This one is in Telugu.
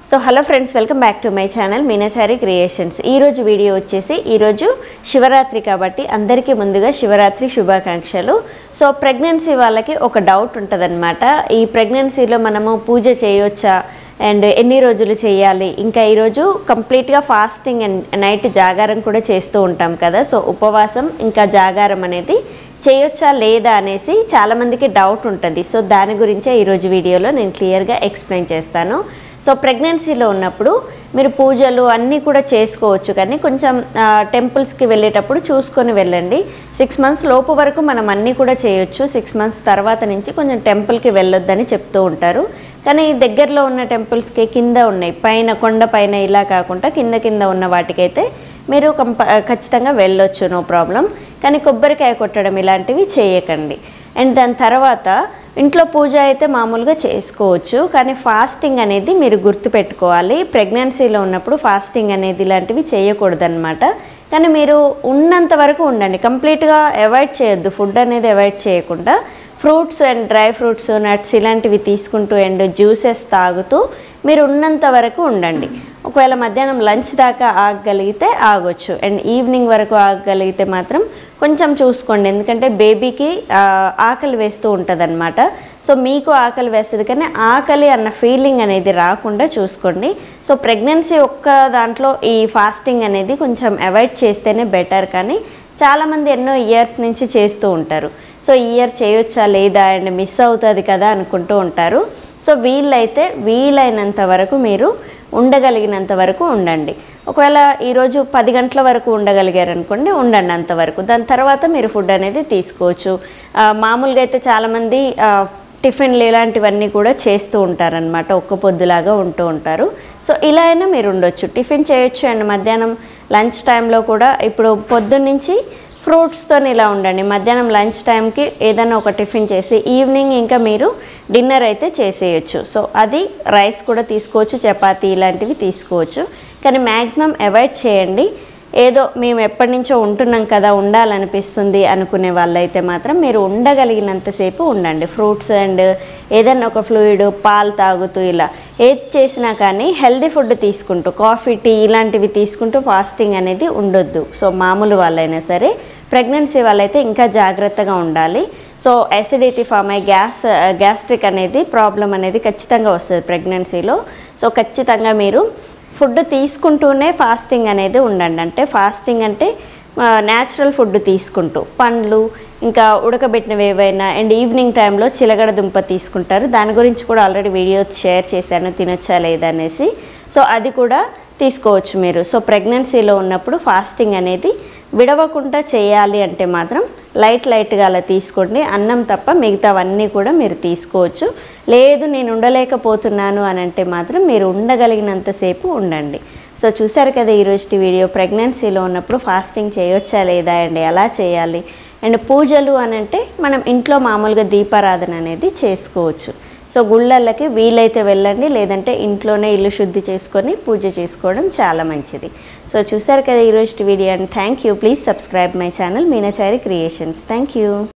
So hello friends, welcome back to my channel Meenachari creations. ఈరోజు వీడియో వచ్చేసి ఈరోజు శివరాత్రి కాబట్టి అందరికీ ముందుగా శివరాత్రి శుభాకాంక్షలు. సో ప్రెగ్నెన్సీ వాళ్ళకి ఒక డౌట్ ఉంటుందన్నమాట, ఈ ప్రెగ్నెన్సీలో మనము పూజ చేయొచ్చా అండ్ ఎన్ని రోజులు చేయాలి, ఇంకా ఈరోజు కంప్లీట్గా ఫాస్టింగ్ అండ్ నైట్ జాగారం కూడా చేస్తూ ఉంటాం కదా. సో ఉపవాసం ఇంకా జాగారం అనేది చేయొచ్చా లేదా అనేసి చాలామందికి డౌట్ ఉంటుంది. సో దాని గురించే ఈరోజు వీడియోలో నేను క్లియర్గా ఎక్స్ప్లెయిన్ చేస్తాను. సో ప్రెగ్నెన్సీలో ఉన్నప్పుడు మీరు పూజలు అన్నీ కూడా చేసుకోవచ్చు, కానీ కొంచెం టెంపుల్స్కి వెళ్ళేటప్పుడు చూసుకొని వెళ్ళండి. 6 మంత్స్ లోపు వరకు మనం అన్నీ కూడా చేయొచ్చు. 6 మంత్స్ తర్వాత నుంచి కొంచెం టెంపుల్కి వెళ్ళొద్దని చెప్తూ ఉంటారు. కానీ దగ్గరలో ఉన్న టెంపుల్స్కి కింద ఉన్నాయి, పైన కొండ పైన ఇలా కాకుండా కింద ఉన్న వాటికైతే మీరు ఖచ్చితంగా వెళ్ళొచ్చు, నో ప్రాబ్లం. కానీ కొబ్బరికాయ కొట్టడం ఇలాంటివి చేయకండి. అండ్ దాని తర్వాత ఇంట్లో పూజ అయితే మామూలుగా చేసుకోవచ్చు, కానీ ఫాస్టింగ్ అనేది మీరు గుర్తుపెట్టుకోవాలి. ప్రెగ్నెన్సీలో ఉన్నప్పుడు ఫాస్టింగ్ అనేది ఇలాంటివి చేయకూడదన్నమాట. కానీ మీరు ఉన్నంత వరకు ఉండండి, కంప్లీట్గా అవాయిడ్ చేయొద్దు. ఫుడ్ అనేది అవాయిడ్ చేయకుండా fruits and dry fruits, nuts ఇలాంటివి తీసుకుంటూ అండ్ జ్యూసెస్ తాగుతూ మీరు ఉన్నంత వరకు ఉండండి. ఒకవేళ మధ్యాహ్నం లంచ్ దాకా ఆగగలిగితే ఆగొచ్చు, అండ్ ఈవినింగ్ వరకు ఆగగలిగితే మాత్రం కొంచెం చూసుకోండి, ఎందుకంటే బేబీకి ఆకలి వేస్తూ ఉంటుందన్నమాట. సో మీకు ఆకలి వేస్తుంది, కానీ ఆకలి అన్న ఫీలింగ్ అనేది రాకుండా చూసుకోండి. సో ప్రెగ్నెన్సీ ఒక్క దాంట్లో ఈ ఫాస్టింగ్ అనేది కొంచెం అవాయిడ్ చేస్తేనే బెటర్. కానీ చాలామంది ఎన్నో ఇయర్స్ నుంచి చేస్తూ ఉంటారు. సో ఈ ఇయర్ చేయొచ్చా లేదా అండ్ మిస్ అవుతుంది కదా అనుకుంటూ ఉంటారు. సో వీలైనంత వరకు మీరు ఉండగలిగినంత వరకు ఉండండి. ఒకవేళ ఈరోజు 10 గంటల వరకు ఉండగలిగారు అనుకోండి, ఉండండి అంతవరకు. దాని తర్వాత మీరు ఫుడ్ అనేది తీసుకోవచ్చు. మామూలుగా అయితే చాలామంది టిఫిన్లు ఇలాంటివన్నీ కూడా చేస్తూ ఉంటారనమాట, ఒక్క పొద్దులాగా ఉంటూ ఉంటారు. సో ఇలా అయినా మీరు ఉండొచ్చు, టిఫిన్ చేయొచ్చు. అండ్ మధ్యాహ్నం లంచ్ టైంలో కూడా ఇప్పుడు పొద్దున్నుంచి ఫ్రూట్స్తో ఇలా ఉండండి. మధ్యాహ్నం లంచ్ టైంకి ఏదైనా ఒక టిఫిన్ చేసి ఈవినింగ్ ఇంకా మీరు డిన్నర్ అయితే చేసేయచ్చు. సో అది రైస్ కూడా తీసుకోవచ్చు, చపాతీ ఇలాంటివి తీసుకోవచ్చు. కానీ మ్యాక్సిమం అవాయిడ్ చేయండి. ఏదో మేము ఎప్పటి నుంచో ఉంటున్నాం కదా, ఉండాలనిపిస్తుంది అనుకునే వాళ్ళైతే మాత్రం మీరు ఉండగలిగినంతసేపు ఉండండి. ఫ్రూట్స్ అండ్ ఏదైనా ఒక ఫ్లూయిడ్, పాలు తాగుతూ ఇలా ఏది చేసినా కానీ హెల్దీ ఫుడ్ తీసుకుంటూ, కాఫీ, టీ ఇలాంటివి తీసుకుంటూ ఫాస్టింగ్ అనేది ఉండొద్దు. సో మామూలు వాళ్ళైనా సరే, ప్రెగ్నెన్సీ వాళ్ళైతే ఇంకా జాగ్రత్తగా ఉండాలి. సో అసిడిటీ ఫామ్ అయ్యి గ్యాస్ట్రిక్ అనేది ప్రాబ్లం అనేది ఖచ్చితంగా వస్తుంది ప్రెగ్నెన్సీలో. సో ఖచ్చితంగా మీరు ఫుడ్ తీసుకుంటూనే ఫాస్టింగ్ అనేది ఉండండి. అంటే ఫాస్టింగ్ అంటే న్యాచురల్ ఫుడ్ తీసుకుంటూ, పండ్లు ఇంకా ఉడకబెట్టినవి ఏవైనా, అండ్ ఈవినింగ్ టైంలో చిలగడ దుంప తీసుకుంటారు. దాని గురించి కూడా ఆల్రెడీ వీడియో షేర్ చేశాను, తినొచ్చా లేదా అనేసి. సో అది కూడా తీసుకోవచ్చు మీరు. సో ప్రెగ్నెన్సీలో ఉన్నప్పుడు ఫాస్టింగ్ అనేది విడవకుండా చేయాలి అంటే మాత్రం లైట్గా అలా తీసుకోండి. అన్నం తప్ప మిగతావన్నీ కూడా మీరు తీసుకోవచ్చు. లేదు నేను ఉండలేకపోతున్నాను అని అంటే మాత్రం మీరు ఉండగలిగినంతసేపు ఉండండి. సో చూసారు కదా ఈరోజు వీడియో, ప్రెగ్నెన్సీలో ఉన్నప్పుడు ఫాస్టింగ్ చేయొచ్చా లేదా అండి, ఎలా చేయాలి. అండ్ పూజలు అని అంటే మనం ఇంట్లో మామూలుగా దీపారాధన అనేది చేసుకోవచ్చు. సో గుళ్ళకి వీలైతే వెళ్ళండి, లేదంటే ఇంట్లోనే ఇల్లు శుద్ధి చేసుకొని పూజ చేసుకోవడం చాలా మంచిది. సో చూసారు కదా ఈరోజు video, and thank you. Please subscribe my channel Meenachari creations. Thank you.